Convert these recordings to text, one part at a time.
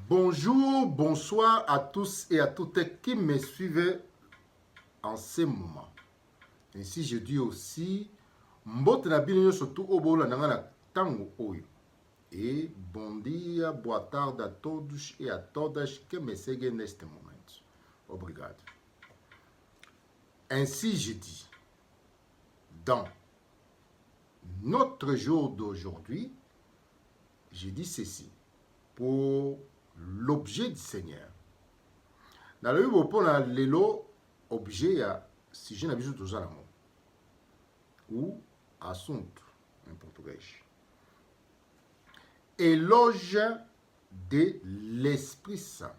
Bonjour, bonsoir à tous et à toutes qui me suivent en ce moment. Ainsi, je dis aussi, mbote na bino surtout au bolo na tango oyo. Et bon dia, boa tarde a todos et à todas que me seguem neste momento. Obrigado. Ainsi, je dis, dans notre jour d'aujourd'hui, je dis ceci pour l'objet du Seigneur. Dans le Bible, pour la lelo objet ya sujet na biso tozala mo ou assunto en portugais. Éloge de l'Esprit Saint.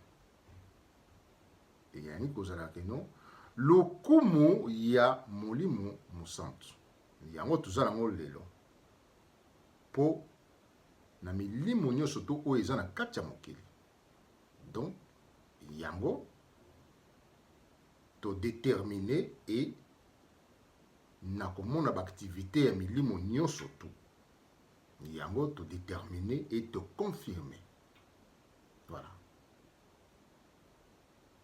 Et yani kozala ke non lokumu ya molimo mosantu. Yango tozala ngo lelo. Po na milimo nyonso to oyo eza na kati ya mokili. Donc yango to déterminer et na komona ba activité ya milimo nyonso to. Yango te déterminer et te confirmer. Voilà.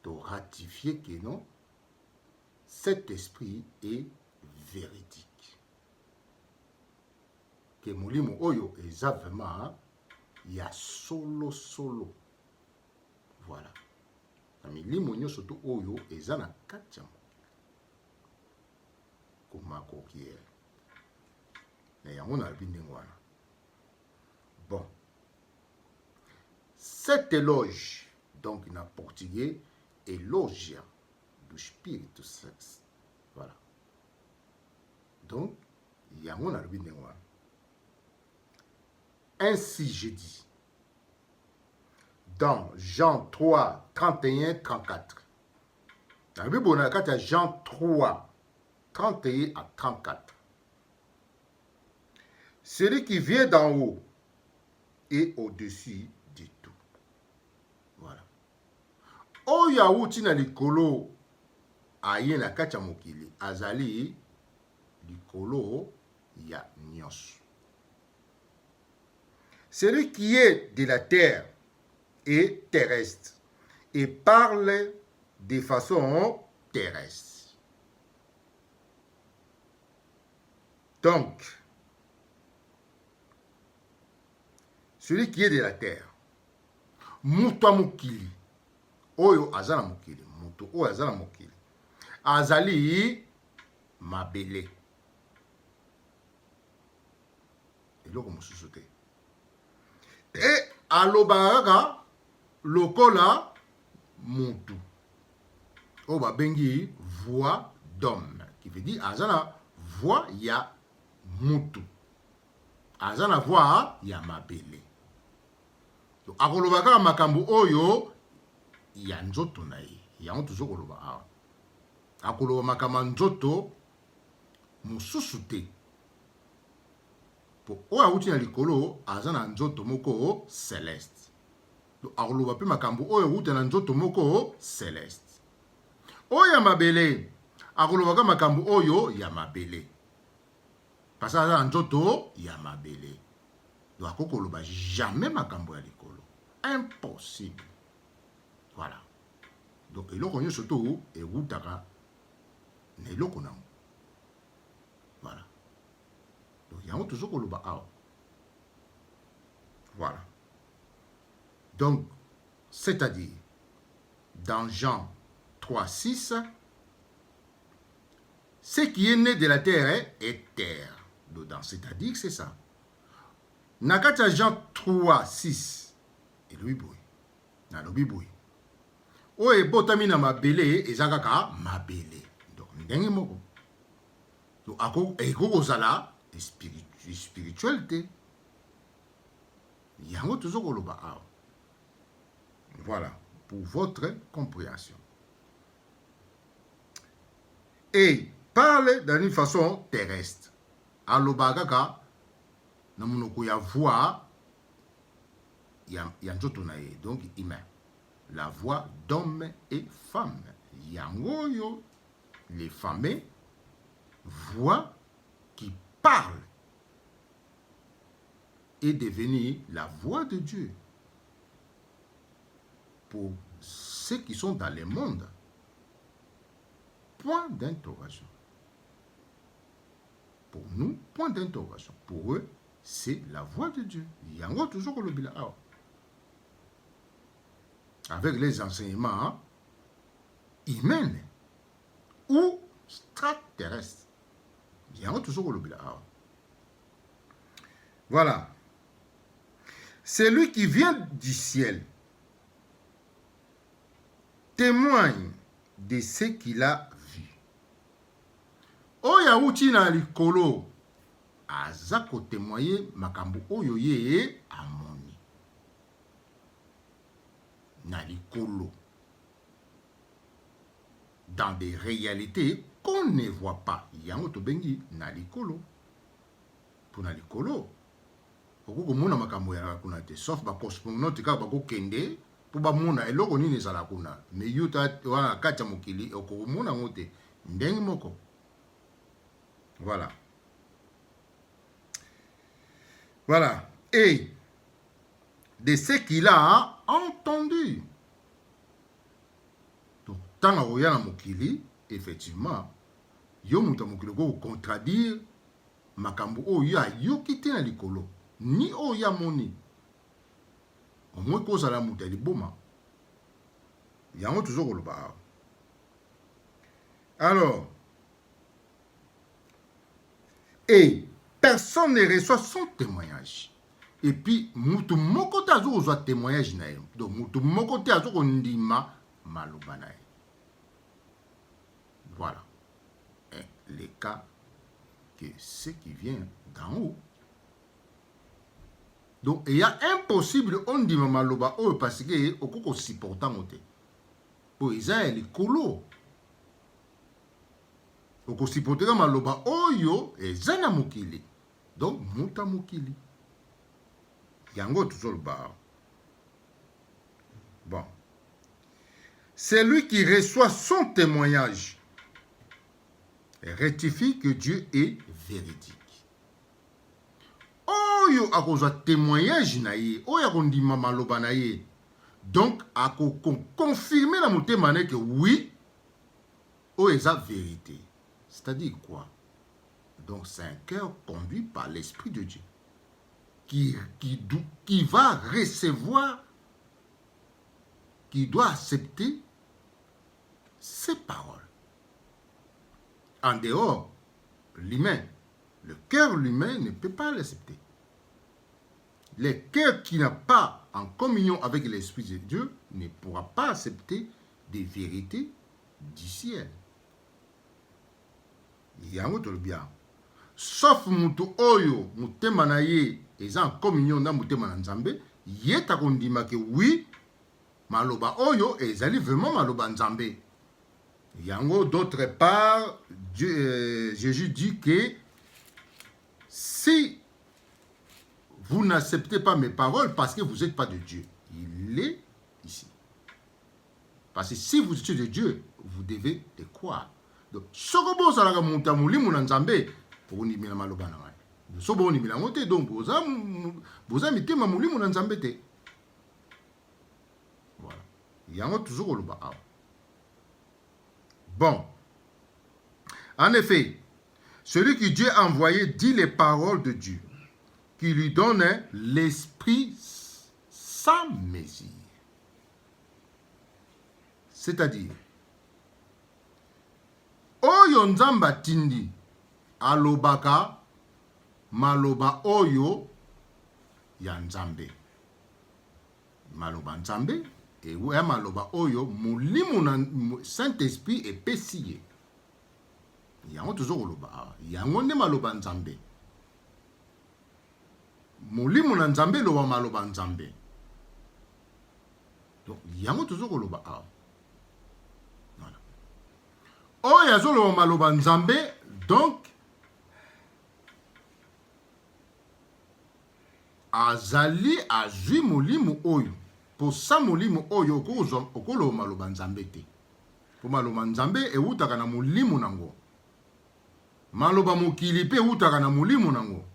Te ratifier que non, cet esprit est véridique. Que molimo oyo eza vraiment ya solo. Voilà. Na milimo nyonso to oyo eza na kati ya komako kier. Na yango na bindenge wana. Bon, cet éloge, donc en portugais, éloge du Spiritu Saint. Voilà. Donc, il y a mon arbitre. Ainsi, je dis, dans Jean 3, 31, 34. Dans la Bible, on a Jean 3, 31 à 34. Celui qui vient d'en haut et au-dessus de tout. Voilà. Oya uti na likolo aye na kati ya mokili azali likolo ya nyonso. Celui qui est de la terre est terrestre et parle de façon terrestre. Donc, celui qui est de la terre, muto mokili, oyo azana mokili, muto oyo azana mokili, azali mabele. Eloko mosusu te. Et alobaka lokola mutu. Oyo babengi voix d'homme, qui veut dire azana voix ya mutu. Azana voix ya mabele. Akolobaka makambo oyo ya nzoto na ye. Yango tozokoloba awa. Akoloba makambo nzoto mosusu te. Po oyo awuti na likolo aza na nzoto moko céleste. Akoloba pe makambo oyo awuti na nzoto moko céleste. Oyo ya mabele akolobaka makambo oyo ya mabele. Parce aza na nzoto ya mabele. Donc akokoloba jamais makambo ya likolo. Impossible. Voilà. Donc eloko nyonso to ewutaka na eloko nango. Voilà. Donc yango tozokoloba awa. Voilà. Donc c'est-à-dire dans Jean 3, 6, ce qui est né de la terre est terre. Dedans, c'est-à-dire que c'est ça. Nakata Jean 3, 6. Et lui boy. Na lobi boy. Oye botami na mabele ezakaka mabele. Donc ndenge moko. Donc ako eko kozala spiritualité. Yango tozokoloba awa. Voilà, pour votre compréhension. Et parle d'une façon terrestre. Alobagaka na monoko ya voix ya nzoto na ye, donc humain. La voix d'homme et femme. Yango yo, les femmes, voix qui parle est devenue la voix de Dieu. pour ceux qui sont dans le monde. Point d'interrogation. Pour nous, point d'interrogation. Pour eux, c'est la voix de Dieu. Il y a toujours le bilan. Avec les enseignements humains ou extraterrestres. Il y a toujours le bilan. Voilà. Celui qui vient du ciel témoigne de ce qu'il a vu. Oya uti na likolo azako témoigner makambo oyo ye amoni. Na likolo. Dans des réalités qu'on ne voit pas. Yango to bengi na likolo. Pour na likolo. Oko komona makambo ya kuna te. Sauf ba cosmonaute ka ba ko kende. Pour ba mona eloko nini ezala kuna. Mais yuta wa kacha mokili oko komona ngote ndenge moko. Voilà. Voilà. Et de ce qu'il a entendu. Donc, tant que na mokili, effectivement, yo muta mokili ko contradire makambo oyo ayoki te na likolo. Ni oyo moni. Au moins ko sala muta liboma. Yango toujours koloba. Alors, et personne ne reçoit son témoignage. Et puis, mutu moko te azo kozwa témoignage na ye. Donc, mutu moko te azo kondima maloba na ye. Voilà. Et les cas que ce qui vient d'en haut. Donc, il y a impossible on dit maloba oh parce que okoko supportant moté. Pour ils ont les colo. Oko supporter maloba oyo ezana mokili. Donc, muta mokili. Yango toujours le bar. Bon. C'est lui qui reçoit son témoignage. Et rectifie que Dieu est véridique. Oyo akozwa témoignage na ye, oyo akondima maloba na ye. Donc, ako confirmer la motema na que oui, oyo eza vérité. C'est-à-dire quoi? Donc, c'est un cœur conduit par l'Esprit de Dieu. Qui va recevoir, qui doit accepter ces paroles. En dehors, l'humain, le cœur humain ne peut pas l'accepter. Le cœur qui n'a pas en communion avec l'Esprit de Dieu ne pourra pas accepter des vérités du ciel. Yango tolobia. Sauf mutu oyo mutema na ye eza en communion na mutema na Nzambe, ye takondima ke oui, maloba oyo ezali vraiment maloba Nzambe. Yango d'autre part, Jésus dit que si vous n'acceptez pas mes paroles parce que vous n'êtes pas de Dieu, il est ici. Parce que si vous êtes de Dieu, vous devez le croire. Donc, sokobo salaka muta mulimu na Nzambe pour ni mina maloba na ngai. Sobo ni mina ngote donc boza mitema mulimu na Nzambe te. Voilà. Yango toujours koloba awa. Bon. En effet, celui que Dieu a envoyé dit les paroles de Dieu, qui lui donne l'esprit sans mesure. C'est-à-dire, oyo Nzamba tindi alobaka maloba oyo ya Nzambe. Maloba Nzambe et ya maloba oyo mulimu na Saint-Esprit epesi. Yango toujours koloba. Yango nde maloba Nzambe. Mulimu na Nzambe loba maloba Nzambe. Donc yango toujours koloba. Voilà. Oyo azoloba maloba Nzambe, donc azali azwi mulimu oyo. Pour ça mulimu oyo okolo maloba Nzambe te. Pour maloba Nzambe eutaka na mulimu nango. Maloba mokili pe eutaka na mulimu nango.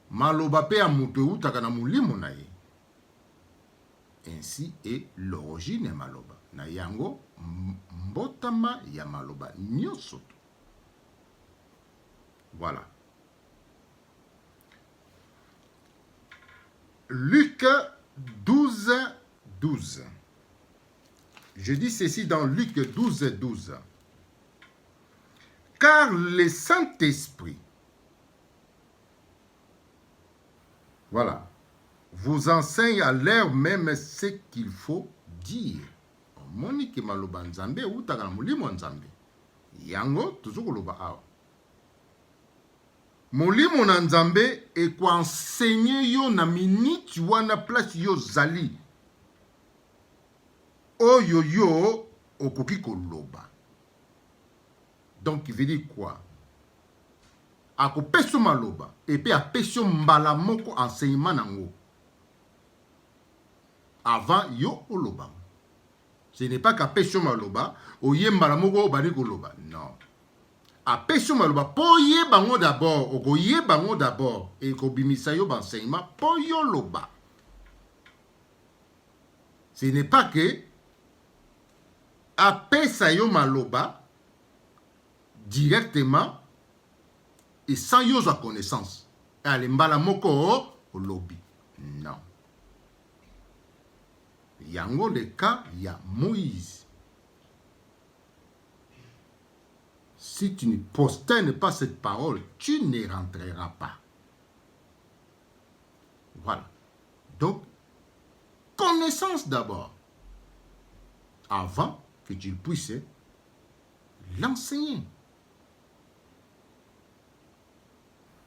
Maloba pe ya mutu eutaka na mulimu na ye. Ainsi est l'origine ya maloba. Na yango mbotama ya maloba nyonso. Voilà. Luc 12, 12. Je dis ceci dans Luc 12, 12. Car le Saint-Esprit, voilà, vous enseigne à l'heure même ce qu'il faut dire. Monique maloba nzambe ou takana mulimo nzambe. Yango toujours loba awa. Molimo na nzambe eko enseigner yo na minute wana place yo zali. Oyo yo okoki koloba. Donc il veut dire quoi? Ako peso maloba et puis a peso mbala moko enseignement nango. Avant yo oloba. Ce n'est pas qu'à peso maloba oye mbala moko obani koloba. Non. A peso maloba po ye bango d'abord, oko ye bango d'abord et ko bimisa yo enseignement po yo loba. Ce n'est pas que a pesa yo maloba directement et sans yo sa connaissance. Ale mbala moko au lobby. Non. Yango le cas, il y a Moïse. Si tu ne posternes pas cette parole, tu ne rentreras pas. Voilà. Donc, connaissance d'abord. Avant que tu puisses l'enseigner.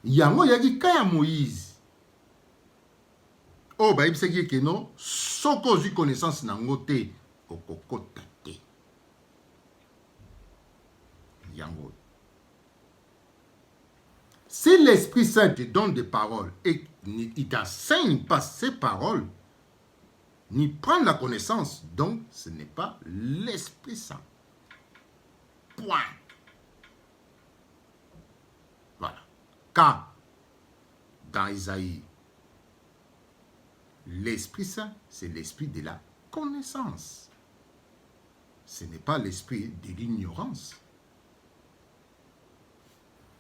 Yango yaki kaya Moïse. Oh, bah, il sait que non, soko zi connaissance nango te, okokota te. Yango. Si l'Esprit Saint te donne des paroles et il t'enseigne pas ces paroles, ni prendre la connaissance, donc ce n'est pas l'Esprit Saint. Point. Voilà. Car dans Isaïe, l'Esprit Saint, c'est l'esprit de la connaissance. Ce n'est pas l'esprit de l'ignorance.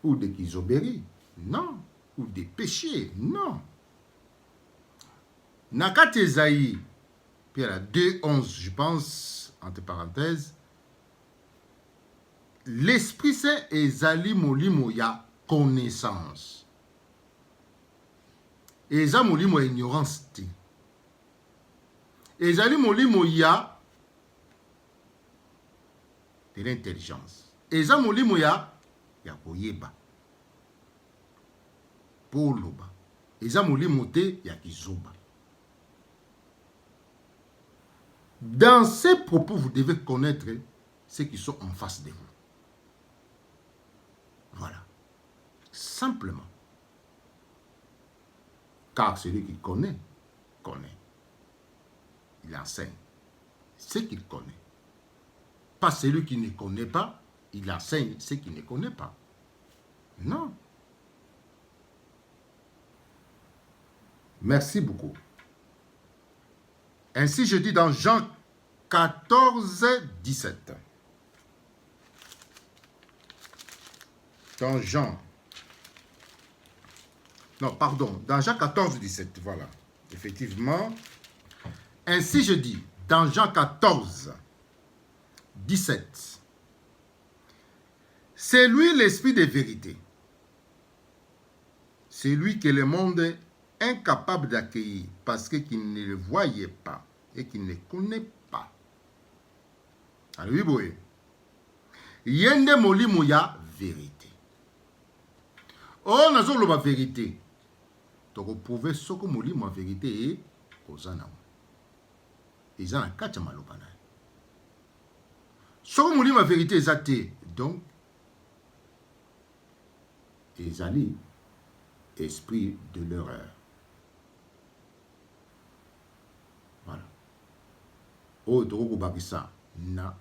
Ou de Kizoberi. Non. Ou des péchés. Non. Nakat Isaïe, puis à la 2:11, je pense, entre parenthèses, l'Esprit Saint est Zali Molimo ya connaissance. Et ça molimo ignorance te. Et Zali Molimo ya de l'intelligence. Et ça molimo ya koyeba. Poloba. Et ça molimo te ya kizoba. Dans ces propos, vous devez connaître ceux qui sont en face de vous. Voilà. Simplement. Car celui qui connaît, connaît. Il enseigne ce qu'il connaît. Pas celui qui ne connaît pas, il enseigne ce qu'il ne connaît pas. Non. Merci beaucoup. Ainsi, je dis dans Jean 14, 17. Dans Jean. Non, pardon. Dans Jean 14, 17. Voilà. Effectivement. Ainsi, je dis dans Jean 14, 17. C'est lui l'esprit de vérité. C'est lui que le monde est incapable d'accueillir parce qu'il ne le voyait pas et qu'il ne connaît pas. Alors, oui, boy. Yende molimo ya vérité. Oh, nazo loba vérité. Donc, prouver ce que molimo ya vérité est kozana. Ils ont un kacha maloba na. Ce que molimo ya vérité est donc ils allient esprit de l'erreur. Voilà. Oh, Drogo Bakissa, na.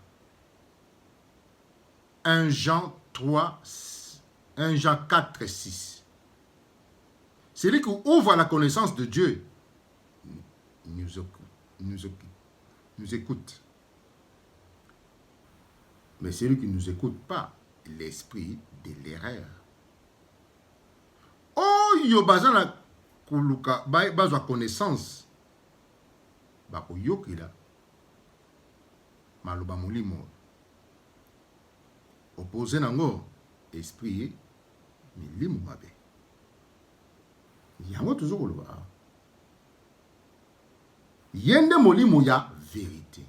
1 Jean 3, 1 Jean 4, 6. Celui qui ouvre la connaissance de Dieu nous écoute. Mais celui qui ne nous écoute pas, l'esprit de l'erreur. Oh, yo bazana kuluka, bazwa connaissance. Bako yokila. Maloba molimo. Opposé nango, esprit, milimo mabe. Yango toujours koloba. Yende molimo ya vérité.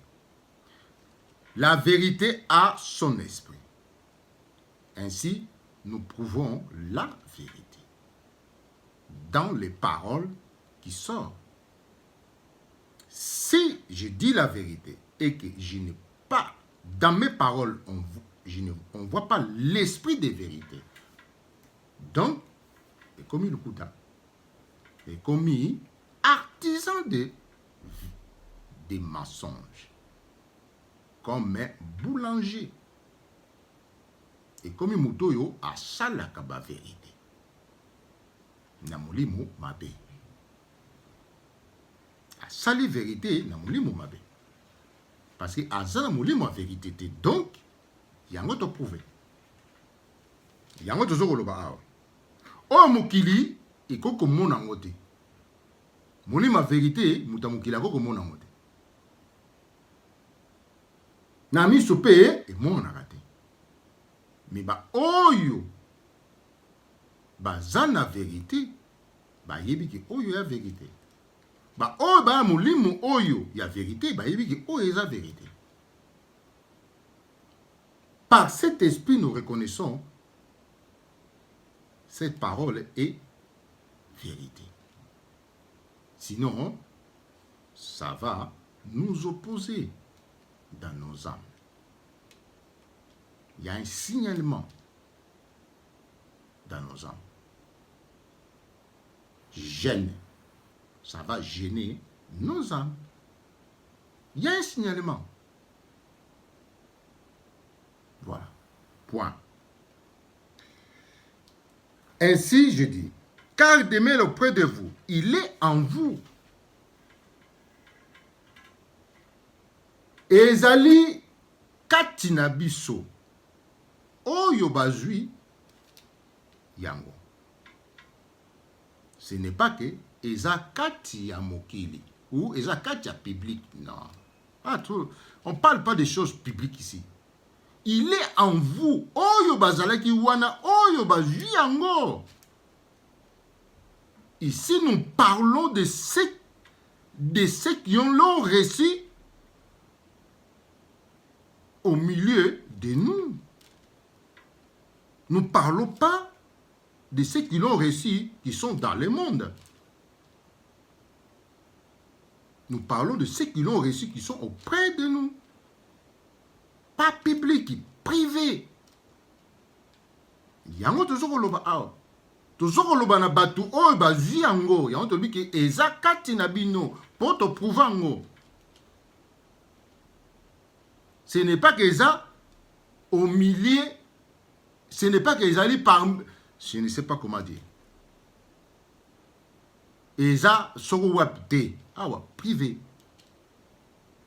La vérité a son esprit. Ainsi, nous prouvons la vérité dans les paroles qui sortent. Si je dis la vérité et que je n'ai pas, dans mes paroles, on ne voit pas l'esprit de vérité. Donc, est commis le Kouda, est commis artisan des mensonges, comme un boulanger. Et comme Mutoyo a salaka ba vérité. Namolimo mabe. A sali vérité namolimo mabe. Parce que azana molimo vérité donc yango to prouver. Yango to zokoloba awa. O mukili ikoko mona ngote. Molimo vérité mutamukila koko mona ngote. Na miso pe e mona kate. Mais ba oyo baza na vérité ba yebi ki oyo ya vérité ba oyo ba molimo oyo ya vérité ba yebi ki oyo eza vérité. Par cet esprit nous reconnaissons cette parole est vérité. Sinon ça va nous opposer dans nos âmes. Il y a un signalement dans nos âmes. Gêne. Ça va gêner nos âmes. Il y a un signalement. Voilà. Point. Ainsi, je dis, car demeure auprès de vous, il est en vous. Ezali katinabiso. Oyo bazui yango. Ce n'est pas que eza kati ya mokili ou eza kati ya public. Non. Pas trop. On ne parle pas des choses publiques ici. Il est en vous. Oyo bazalaki wana oyo bazui yango. Ici nous parlons de ceux qui ont l'ont reçu au milieu de nous. Nous ne parlons pas de ceux qui l'ont reçu, qui sont dans le monde. Nous parlons de ceux qui l'ont reçu, qui sont auprès de nous. Pas public, privé. Yango tozoko loba awa. Tozoko loba na batu oyo bazwi yango. Yango tobi ke eza kati na bino po to prouvango. Ce n'est pas que ça au milieu. Ce n'est pas qu'ils allaient par... Je ne sais pas comment dire. Et ça, sur le web, privé.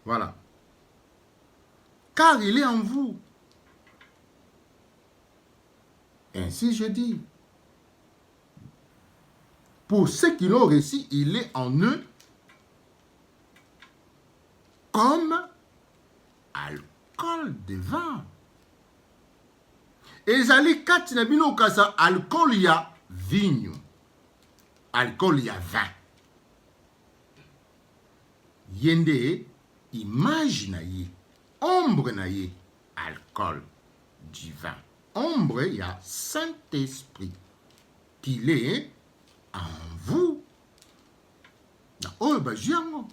Voilà. Car il est en vous. Ainsi je dis. Pour ceux qui l'ont reçu, il est en eux comme alcool de vin. Ezali kati na bino kasa alcool ya vinho. Alcool ya vin. Yende image na ye. Ombre na ye. Alcool du vin. Ombre ya Saint-Esprit. Qu'il est en vous. Na oyo bajiango.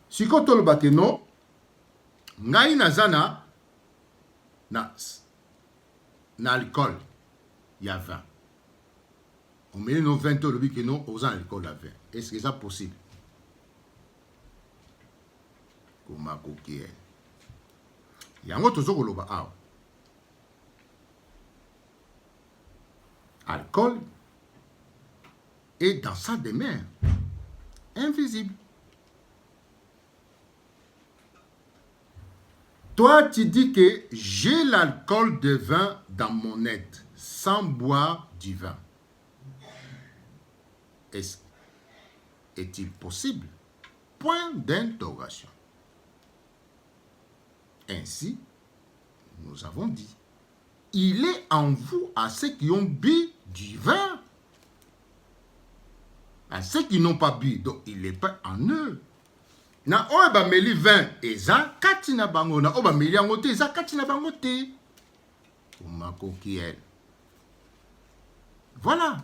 Sikoto lo bakeno. Ngai nazana. Na alcool, il y a 20. On met nos 20 ans, le but que nous, aux alcool à 20. Est-ce que c'est possible? Comment coquille? Il y a un autre chose que alcool est dans sa demeure. invisible. Toi, tu dis que j'ai l'alcool de vin dans mon être, sans boire du vin. Est-il possible? Point d'interrogation. Ainsi, nous avons dit, il est en vous à ceux qui ont bu du vin. À ceux qui n'ont pas bu, donc il n'est pas en eux. Na oyo bameli vin eza kati na bango, na oyo bameli yango te eza kati na bango te. Umakoki elle. Voilà.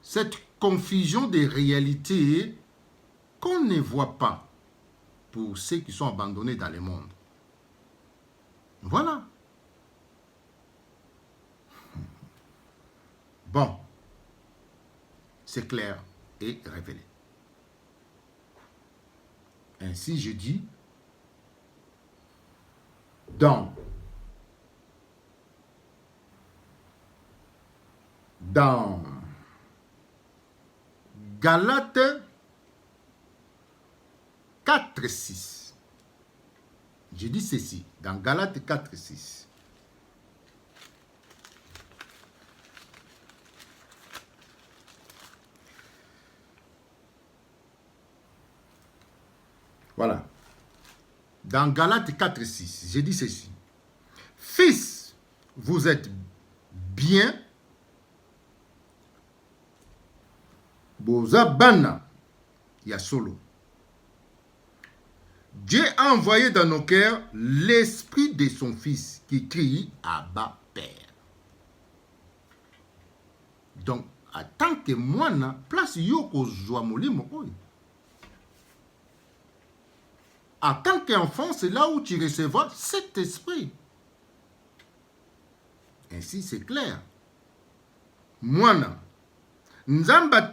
Cette confusion des réalités qu'on ne voit pas pour ceux qui sont abandonnés dans le monde. Voilà. Bon. C'est clair et révélé. Ainsi, je dis, dans Galates 4:6. Je dis ceci, dans Galates 4:6. Voilà. Dans Galates 4:6, je dis ceci. Fils, vous êtes bien. Boza bana ya solo. Dieu a envoyé dans nos cœurs l'esprit de son fils qui crie Abba Père. Donc, en tant que moine, place yoko joa molimo oyo. En tant qu'enfant, c'est là où tu recevras cet esprit. Ainsi, c'est clair. Moana, nzamba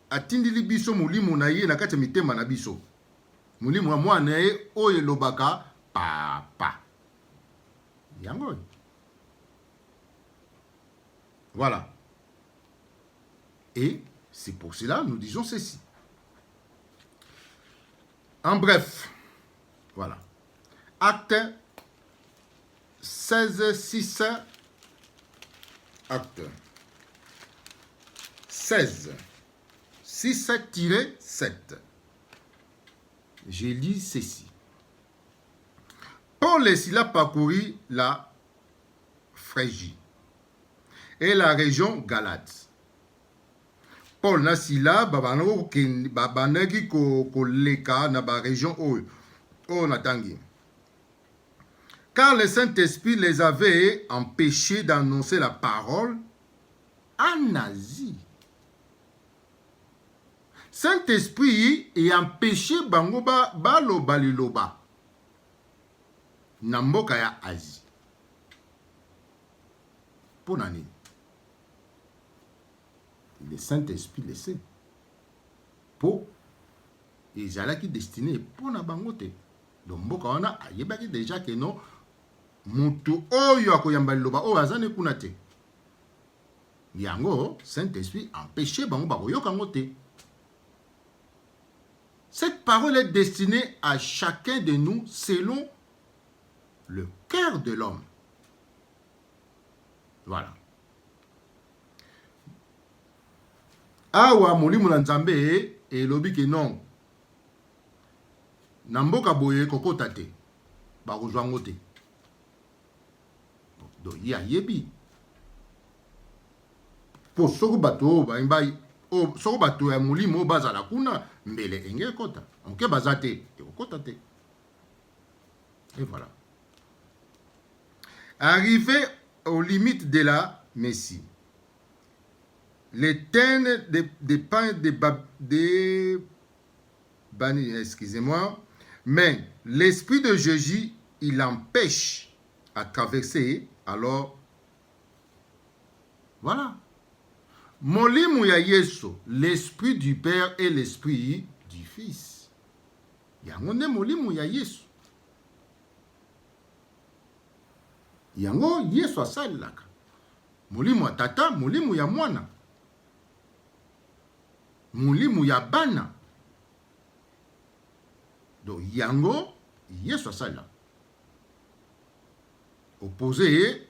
atindili biso mulimo na ye na kati mitema na biso. Mulimo wa mwana ye oye lobaka papa. Yango. Voilà. Et c'est pour cela nous disons ceci. En bref, voilà. Acte 16:6. Acte 16:6-7. J'ai lu ceci. Paul et Silas parcourut la Phrygie et la région Galate. Paul na Silas babanaki koleka na ba région oyo natangi. Car le Saint-Esprit les avait empêchés d'annoncer la parole en Asie. Saint-Esprit est empêché bango baloba liloba na mboka ya Asie. Ponani. Le Saint-Esprit le sait. Po ezalaki destiné pona bango te. Donc mboka wana ayebaki déjà que non mutu oyo akoyamba liloba oyo azane kuna te. Yango Saint-Esprit empêché bango bakoyoka ngo te. Cette parole est destinée à chacun de nous selon le cœur de l'homme. Voilà. Awa molimo na Nzambe elobi ke non. Na mboka boye kokota te. Bakozwa ngo te. Do ya yebi. Po soko bato ba imbai o soko bato ya molimo bazala kuna mbele enge kota. Onke bazate ekota te. Et voilà. Arrivé aux limites de la Messie. L'éternel excusez-moi, mais l'esprit de Jésus, il empêche à traverser, alors, voilà. Molimu ya Yesu, l'esprit du Père et l'esprit du Fils. Yango ne molimu ya Yesu. Yango Yesu asalaka. Molimu ya tata, molimu ya mwana. Mulimu ya bana. Donc yango yesu asala. Opposé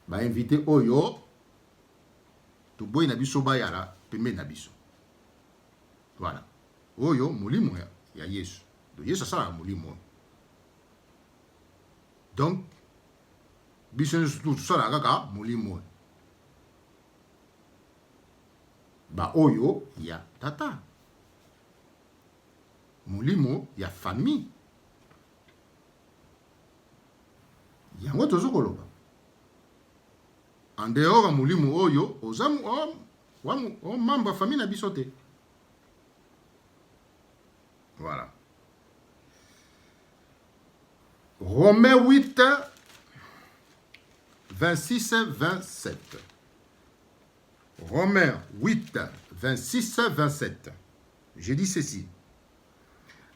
ba invité oyo to boy na biso ba yala pembe na biso. Voilà. Oyo mulimu ya Yesu. Donc Yesu asala mulimu. Donc biso tout sala kaka mulimu. Ba oyo ya tata. Mulimo ya famille. Yango tozo koloba. En dehors ya mulimo oyo, ozamu o membre famille na biso te. Voilà. Romains 8, 26-27. Romains 8, 26-27. Je dis ceci.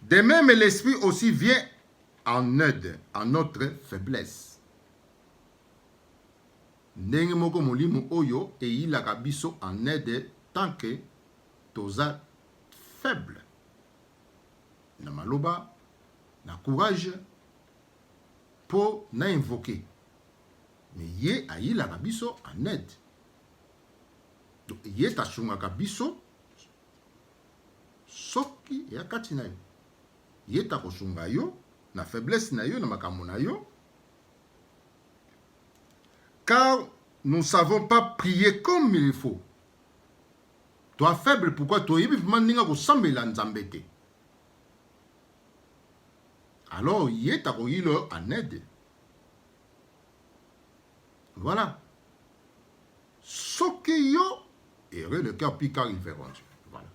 De même, l'Esprit aussi vient en aide à notre faiblesse. Ndenge moko molimo oyo et il a biso en aide tant que toza faible. Na maloba, na courage pour na invoquer. Mais ye a il a biso en aide. Donc ye ta sunga biso soki ya katina yo. Ye ta kosunga yo na faiblesse na yo na makambo na yo. Car nous ne savons pas prier comme il faut. Toi faible, pourquoi toi yebi mandinga ko sambela nzambe te. Alors ye ta ko yilo en aide. Voilà. Soki yo erre le cœur puis car ils verront Dieu. Voilà.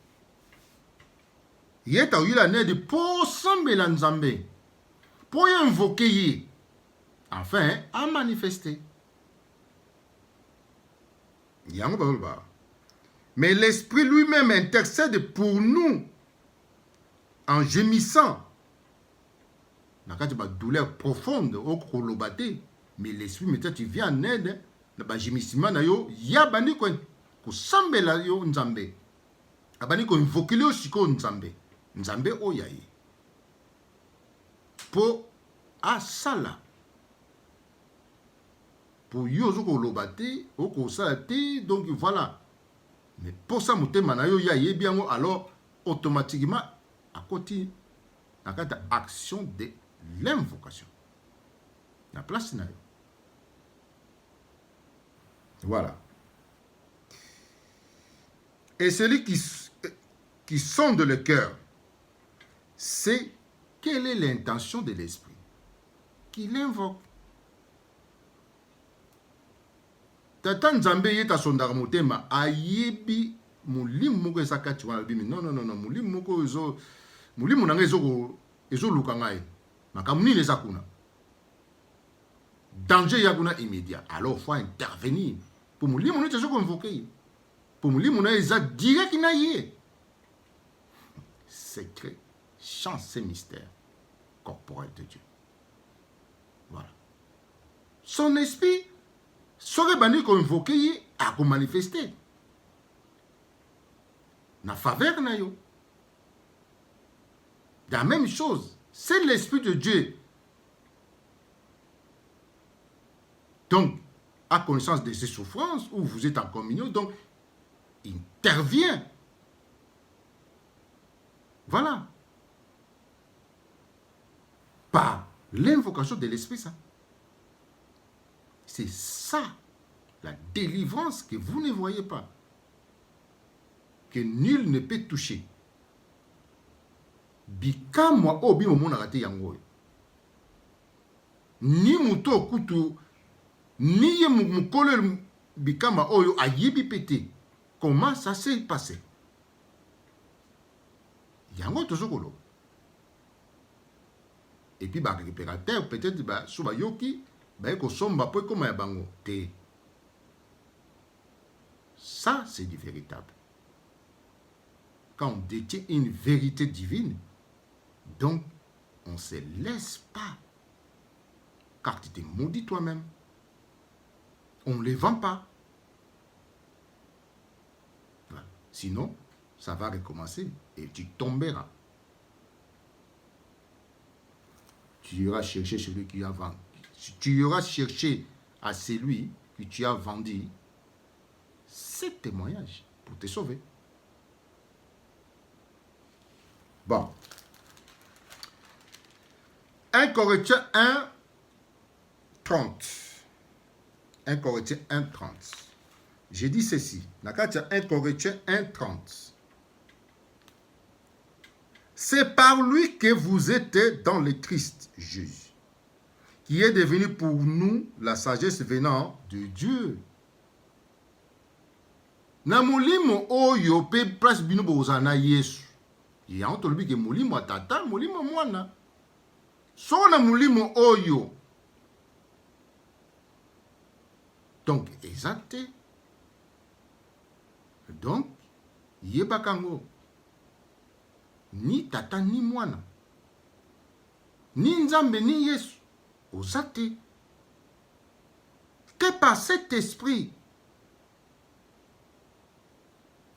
Ye ta yilo en aide pour sambela nzambe. Pour invoquer ye. Enfin, à manifester. Mais l'Esprit lui-même intercède pour nous en gémissant. Dans une douleur profonde, au kolobate, mais l'Esprit maintenant tu viens en aide, dans un gémissement na yo, ya bani ko sambela yo nzambe. Abani ko invoquer yo siko nzambe. Nzambe oyaye. Pour asala. Pour yozo ko lobate, o ko salate, donc voilà. Mais pour ça, motema na yo ya yebiango, alors automatiquement, à côté, à côté action de l'invocation. La place na yo. Voilà. Et celui qui sonde le cœur, c'est quelle est l'intention de l'esprit qu'il invoque. Tata nzambe yeta sondaka motema ayebi mulimu moko esakati wana bimi non mulimu moko mulimu nanga ezo luka ngai makambo nini eza kuna danger ya kuna immédiat alors faut intervenir pour mulimu neti ezo konvoke pour mulimu na eza direct na ye secret chance et mystère corporel de Dieu. Voilà. Son esprit soki bandi konvoke ye akomanifeste na faveur na yo. La même chose, c'est l'Esprit de Dieu. Donc, à connaissance de ses souffrances, où vous êtes en communion, donc, il intervient. Voilà. Par l'invocation de l'Esprit Saint. C'est ça, la délivrance que vous ne voyez pas. Que nul ne peut toucher. Bikamwa obi momona rate yango. Ni muto kutu, ni ye mukole bikama oyo ayebi pété. Comment ça s'est passé? Yango tozokolo. Et puis ba récupérateur peut-être ba suba yoki ba ko somba po comme ya bango te. Ça c'est du véritable. Quand on détient une vérité divine, donc on ne se laisse pas. Car tu t'es maudit toi-même. On ne les vend pas. Sinon, ça va recommencer et tu tomberas. Tu iras chercher celui qui a vendu. Tu iras chercher à celui que tu as vendu ces témoignages pour te sauver. Bon. 1 Corinthiens 1, 30. 1 Corinthiens 1, 30. J'ai dit ceci. 1 Corinthiens 1, 30. C'est par lui que vous êtes dans le Christ Jésus, qui est devenu pour nous la sagesse venant de Dieu. Na molimo oyo pe place bino bozana Yesu. Ya ontolobi ke molimo tata, molimo mwana. So na molimo oyo. Donc exact. Donc yebakango. Ni tata ni mwana. Ni nzambe ni Yesu. Osate. Que par cet esprit,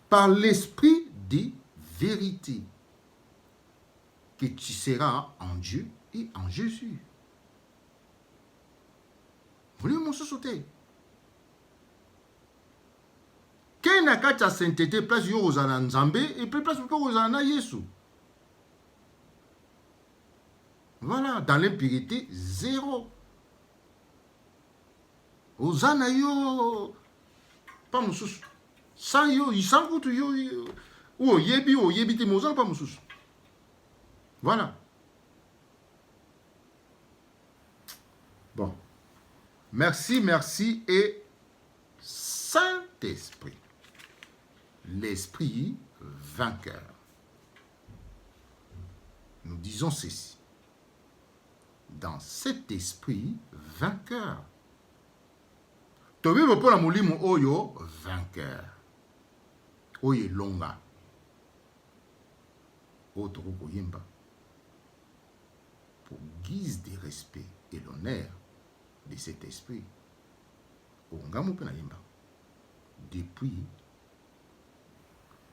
par l'esprit de vérité, que tu seras en Dieu et en Jésus. Vous voulez mon sauter? Que na kati ya sainteté place yo ozana nzambe et puis place yo ozana Yesu. Voilà, dans l'impurité, zéro. Ozana yo, pas moussous. Sans yo, il s'en fout yo. Ou yebi te mozana pas moussous. Voilà. Bon. Merci, merci et Saint-Esprit. L'Esprit vainqueur. Nous disons ceci. Dans cet esprit vainqueur. Tobi pour la molimo oyo vainqueur. Oye longa. Otoko koyemba. Pour guise de respect et l'honneur de cet esprit. Ongamu pena yemba. Depuis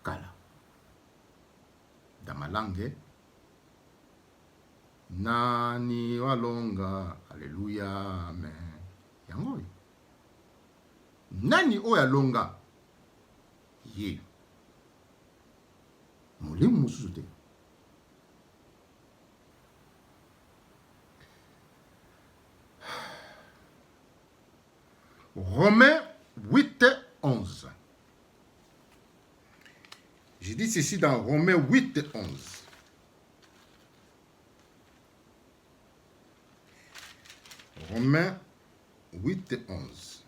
Kala. Dans ma langue, Nani walonga, alléluia, amen. Yangoy. Nani oya longa, ye. Moulim moussoute. Romains 8, 11. J'ai dit ceci dans Romains 8, 11. Romains 8, 11.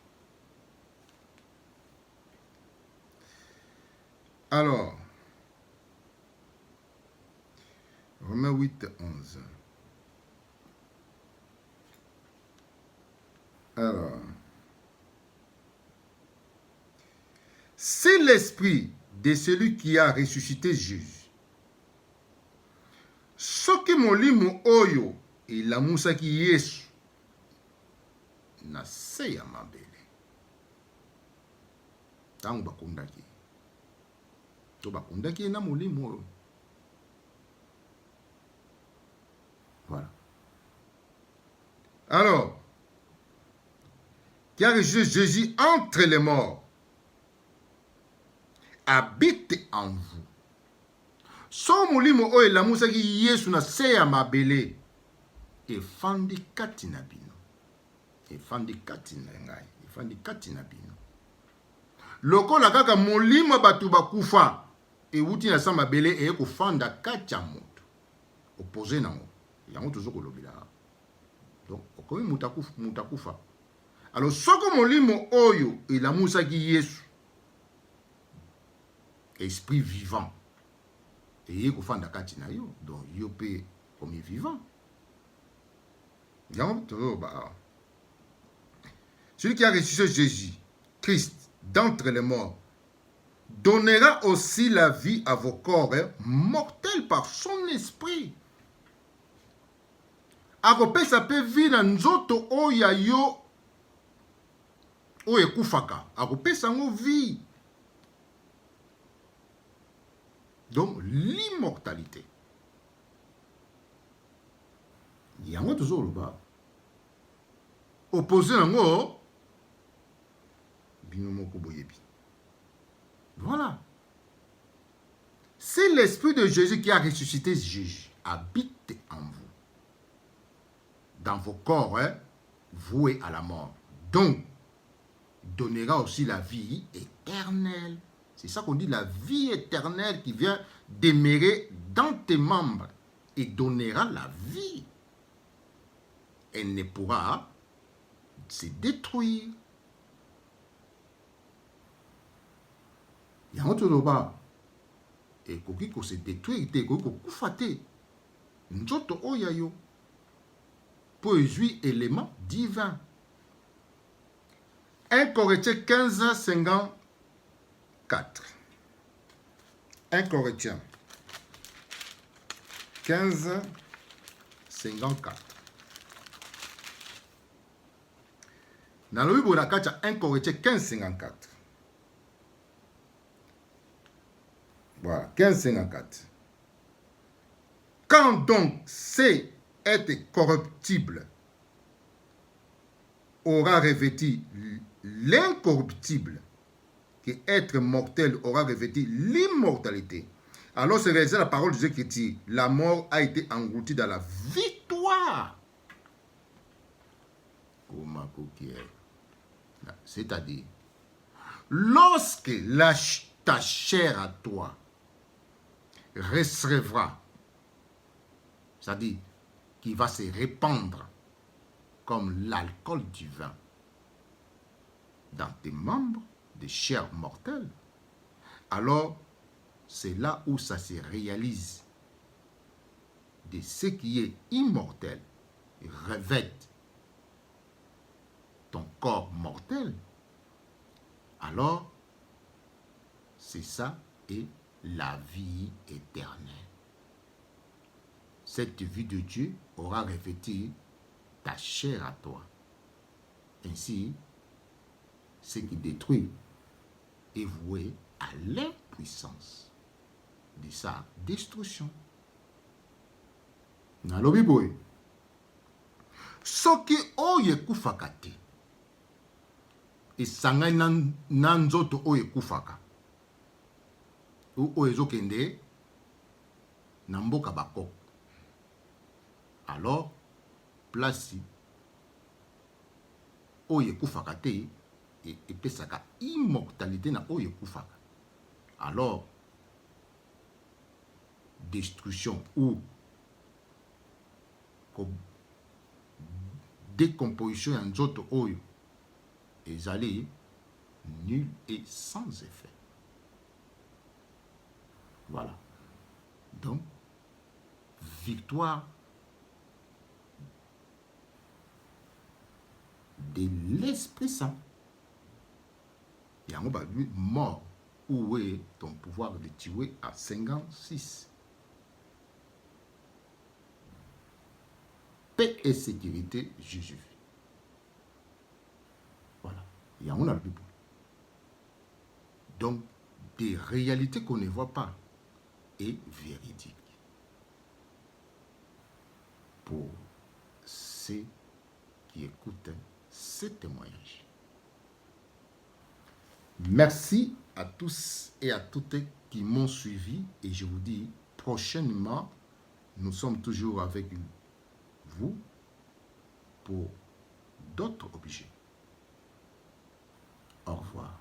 Alors, Romains 8, 11. Alors, c'est l'esprit de celui qui a ressuscité Jésus. Soki molimo oyo elamusaki Yesu na se ya mabele. Tango bakundaki. To bakundaki na molimo oyo. Voilà. Alors, qui a ressuscité Jésus entre les morts, habite en vous. So molimo oyo elamusaki Yesu na se ya mabele, efandi kati na bino. Efandi kati na ngai. Efandi kati na bino. Lokola kaka molimo batu bakufa, ewuti na sa mabele eye kufanda kati ya moto. Opposé nango. Yango tozo kolobela. Donc, okomi mutakufa. Alors, soko molimo oyo elamusaki Yesu, esprit vivant, et kufanda kati na yo, donc yo pe comme vivant. Celui qui a ressuscité Jésus, Christ, d'entre les morts, donnera aussi la vie à vos corps mortels par son esprit. Akopesa pe vie na nzoto oya yo oye kufaka. Akopesa ngo vie. Donc, l'immortalité. Il y a toujours le bas. Opposé à moi, voilà. C'est l'Esprit de Jésus qui a ressuscité Jésus, habite en vous. Dans vos corps, hein, voués à la mort. Donc, donnera aussi la vie éternelle. C'est ça qu'on dit, la vie éternelle qui vient demeurer dans tes membres et donnera la vie. Elle ne pourra se détruire. Il y a un autre bas. Et qu'on se détruire, qu'on koufa te. Nzoto oyayo. Poésie élément divin. 1 Corinthiens 15, 54. 1 Corinthiens 15, 54. Dans le livre de 1 Corinthiens 15, 54. Voilà, 15, 54. Quand donc c'est être corruptible aura revêtu l'incorruptible, que être mortel aura revêtu l'immortalité. Alors c'est réalisé la parole de Dieu qui dit, la mort a été engloutie dans la victoire. C'est-à-dire, lorsque ta chair à toi recevra, c'est-à-dire qui va se répandre comme l'alcool du vin dans tes membres de chair mortelle, alors c'est là où ça se réalise de ce qui est immortel revête ton corps mortel. Alors c'est ça et la vie éternelle. Cette vie de Dieu aura revêtu ta chair à toi. Ainsi, ce qui détruit est voué à l'impuissance de sa destruction. Nalobi boy. Soki oye kufaka te. Esanga nanzoto oye kufaka. Ou oye zokende namboka bako. Alors, place oye kufaka te et pesaka immortalité na oye kufaka. Alors, destruction ou décomposition en nzoto oyo ezali nul et sans effet. Voilà. Donc, victoire de l'Esprit Saint. Il y a un lui mort. Où est ton pouvoir de tuer à 56? Paix et sécurité, Jésus. Voilà. Il y a un Bible. Donc, des réalités qu'on ne voit pas et véridiques. Pour ceux qui écoutent ces témoignages. Merci à tous et à toutes qui m'ont suivi et je vous dis prochainement, nous sommes toujours avec vous pour d'autres objets. Au revoir.